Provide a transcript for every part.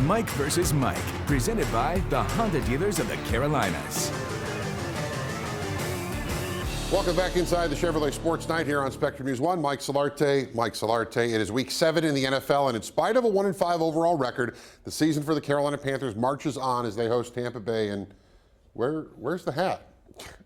Mike vs. Mike, presented by the Honda dealers of the Carolinas. Welcome back inside the Chevrolet Sports Night here on Spectrum News 1. Mike Solarte. It is week 7 in the NFL, and in spite of a 1-5 overall record, the season for the Carolina Panthers marches on as they host Tampa Bay. And where's the hat?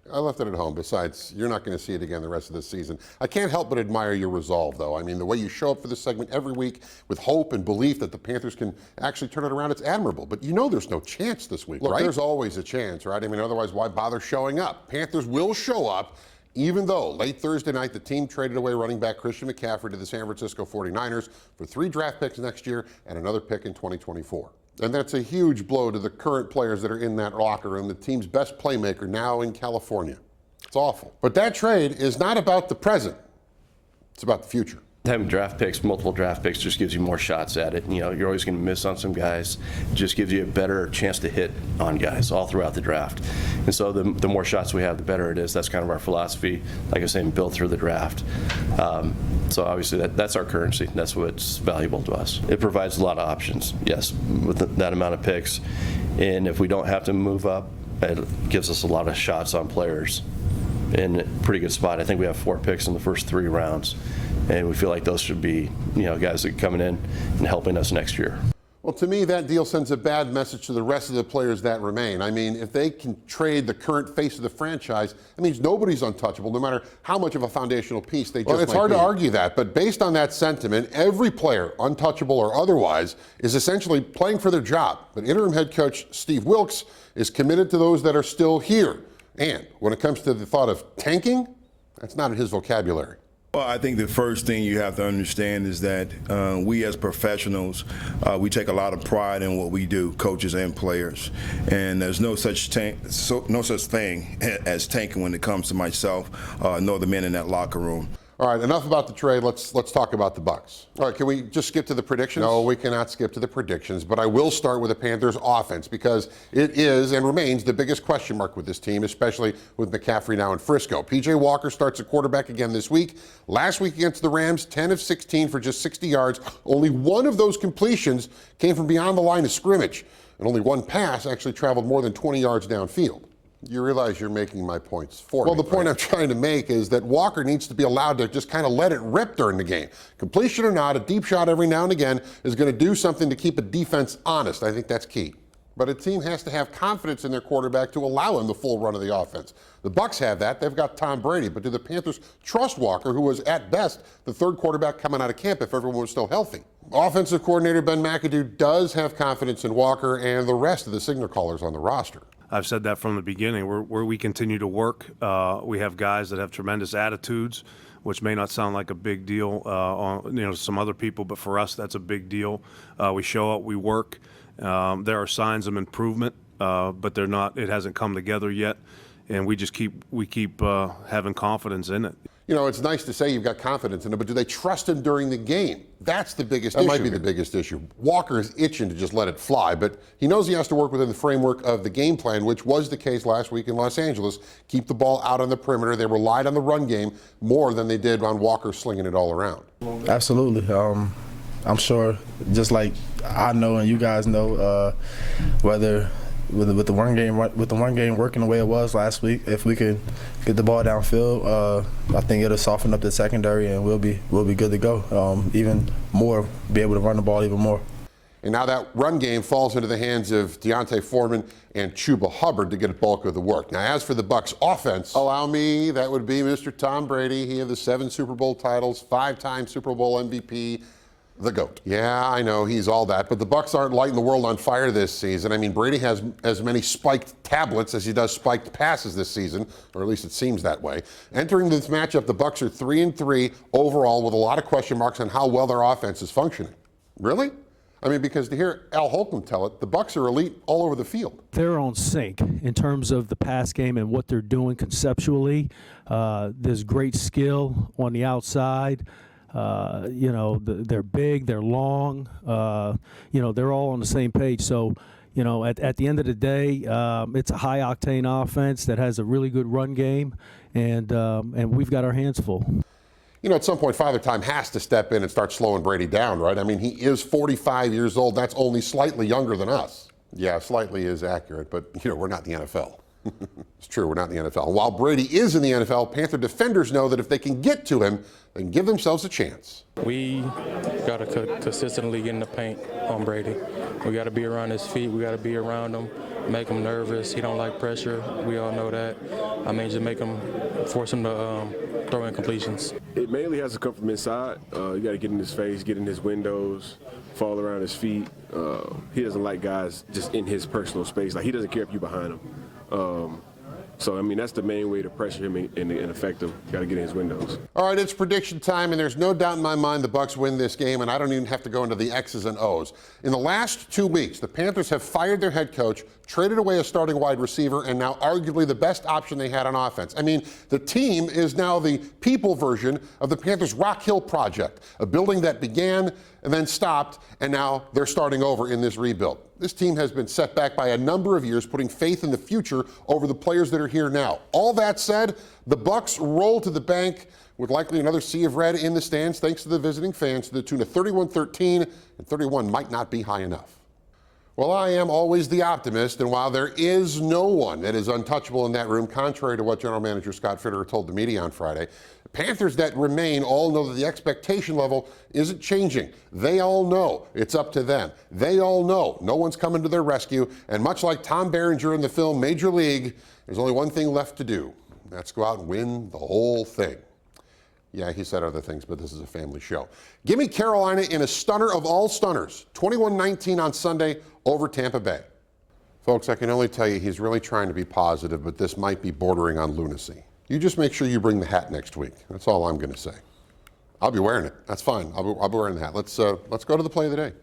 I left it at home. Besides, you're not going to see it again the rest of this season. I can't help but admire your resolve, though. I mean, the way you show up for this segment every week with hope and belief that the Panthers can actually turn it around, it's admirable. But you know there's no chance this week, right? There's always a chance, right? I mean, otherwise, why bother showing up? Panthers will show up, even though late Thursday night the team traded away running back Christian McCaffrey to the San Francisco 49ers for 3 draft picks next year and another pick in 2024. And that's a huge blow to the current players that are in that locker room, the team's best playmaker now in California. It's awful. But that trade is not about the present. It's about the future. Having draft picks, multiple draft picks, just gives you more shots at it. You know, you're always going to miss on some guys. It just gives you a better chance to hit on guys all throughout the draft. And so the more shots we have, the better it is. That's kind of our philosophy, like I was saying, built through the draft. So obviously that's our currency. That's what's valuable to us. It provides a lot of options, yes, with that amount of picks. And if we don't have to move up, it gives us a lot of shots on players in a pretty good spot. I think we have 4 picks in the first 3 rounds. And we feel like those should be, guys that are coming in and helping us next year. Well, to me, that deal sends a bad message to the rest of the players that remain. I mean, if they can trade the current face of the franchise, it means nobody's untouchable, no matter how much of a foundational piece they just might be. Well, it's hard to argue that, but based on that sentiment, every player, untouchable or otherwise, is essentially playing for their job. But interim head coach Steve Wilks is committed to those that are still here. And when it comes to the thought of tanking, that's not in his vocabulary. Well, I think the first thing you have to understand is that we as professionals, we take a lot of pride in what we do, coaches and players. And there's no such thing as tanking when it comes to myself, nor the men in that locker room. All right, enough about the trade. Let's talk about the Bucs. All right, can we just skip to the predictions? No, we cannot skip to the predictions, but I will start with the Panthers' offense because it is and remains the biggest question mark with this team, especially with McCaffrey now in Frisco. P.J. Walker starts at quarterback again this week. Last week against the Rams, 10 of 16 for just 60 yards. Only one of those completions came from beyond the line of scrimmage, and only one pass actually traveled more than 20 yards downfield. You realize you're making my points for me. Well, the point I'm trying to make is that Walker needs to be allowed to just kind of let it rip during the game. Completion or not, a deep shot every now and again is going to do something to keep a defense honest. I think that's key. But a team has to have confidence in their quarterback to allow him the full run of the offense. The Bucs have that. They've got Tom Brady. But do the Panthers trust Walker, who was at best the 3rd quarterback coming out of camp if everyone was still healthy? Offensive coordinator Ben McAdoo does have confidence in Walker and the rest of the signal callers on the roster. I've said that from the beginning. Where we continue to work, we have guys that have tremendous attitudes, which may not sound like a big deal on some other people, but for us that's a big deal. We show up, we work. There are signs of improvement, but they're not. It hasn't come together yet, and we keep having confidence in it. You know, it's nice to say you've got confidence in him, but do they trust him during the game? That's the biggest issue. That might be the biggest issue. Walker is itching to just let it fly, but he knows he has to work within the framework of the game plan, which was the case last week in Los Angeles. Keep the ball out on the perimeter. They relied on the run game more than they did on Walker slinging it all around. Absolutely. I'm sure, just like I know and you guys know, whether with the run game working the way it was last week, if we could get the ball downfield, I think it'll soften up the secondary and we'll be good to go. Even more, be able to run the ball even more. And now that run game falls into the hands of Deontay Foreman and Chuba Hubbard to get a bulk of the work. Now, as for the Bucs offense, allow me, that would be Mr. Tom Brady. He had the 7 Super Bowl titles, 5-time Super Bowl MVP. The GOAT. Yeah, I know, he's all that, but the Bucs aren't lighting the world on fire this season. I mean, Brady has as many spiked tablets as he does spiked passes this season, or at least it seems that way. Entering this matchup, the Bucs are 3-3 overall with a lot of question marks on how well their offense is functioning. Really? I mean, because to hear Al Holcomb tell it, the Bucs are elite all over the field. They're on sync in terms of the pass game and what they're doing conceptually. There's great skill on the outside. They're big, they're long, they're all on the same page. So, at the end of the day, it's a high-octane offense that has a really good run game, and we've got our hands full. you know, at some point, Father Time has to step in and start slowing Brady down, right? I mean, he is 45 years old. That's only slightly younger than us. Yeah, slightly is accurate, but, you know, we're not in the NFL. It's true, we're not in the NFL. And while Brady is in the NFL, Panther defenders know that if they can get to him, they can give themselves a chance. We got to consistently get in the paint on Brady. We got to be around his feet. We got to be around him, make him nervous. He don't like pressure. We all know that. I mean, just force him to throw in completions. It mainly has to come from inside. You got to get in his face, get in his windows, fall around his feet. He doesn't like guys just in his personal space. Like, he doesn't care if you're behind him. So, I mean, that's the main way to pressure him and affect him. Got to get in his windows. All right, it's prediction time, and there's no doubt in my mind the Bucs win this game, and I don't even have to go into the X's and O's. In the last 2 weeks, the Panthers have fired their head coach, traded away a starting wide receiver, and now arguably the best option they had on offense. I mean, the team is now the people version of the Panthers' Rock Hill Project, a building that began and then stopped, and now they're starting over in this rebuild. This team has been set back by a number of years, putting faith in the future over the players that are here now. All that said, the Bucs roll to the bank with likely another sea of red in the stands, thanks to the visiting fans, to the tune of 31-13, and 31 might not be high enough. Well, I am always the optimist, and while there is no one that is untouchable in that room, contrary to what General Manager Scott Fitterer told the media on Friday, the Panthers that remain all know that the expectation level isn't changing. They all know it's up to them. They all know no one's coming to their rescue, and much like Tom Berenger in the film Major League, there's only one thing left to do. That's go out and win the whole thing. Yeah, he said other things, but this is a family show. Give me Carolina in a stunner of all stunners, 21-19 on Sunday over Tampa Bay. Folks, I can only tell you he's really trying to be positive, but this might be bordering on lunacy. You just make sure you bring the hat next week. That's all I'm going to say. I'll be wearing it. That's fine. I'll be wearing the hat. Let's go to the play of the day.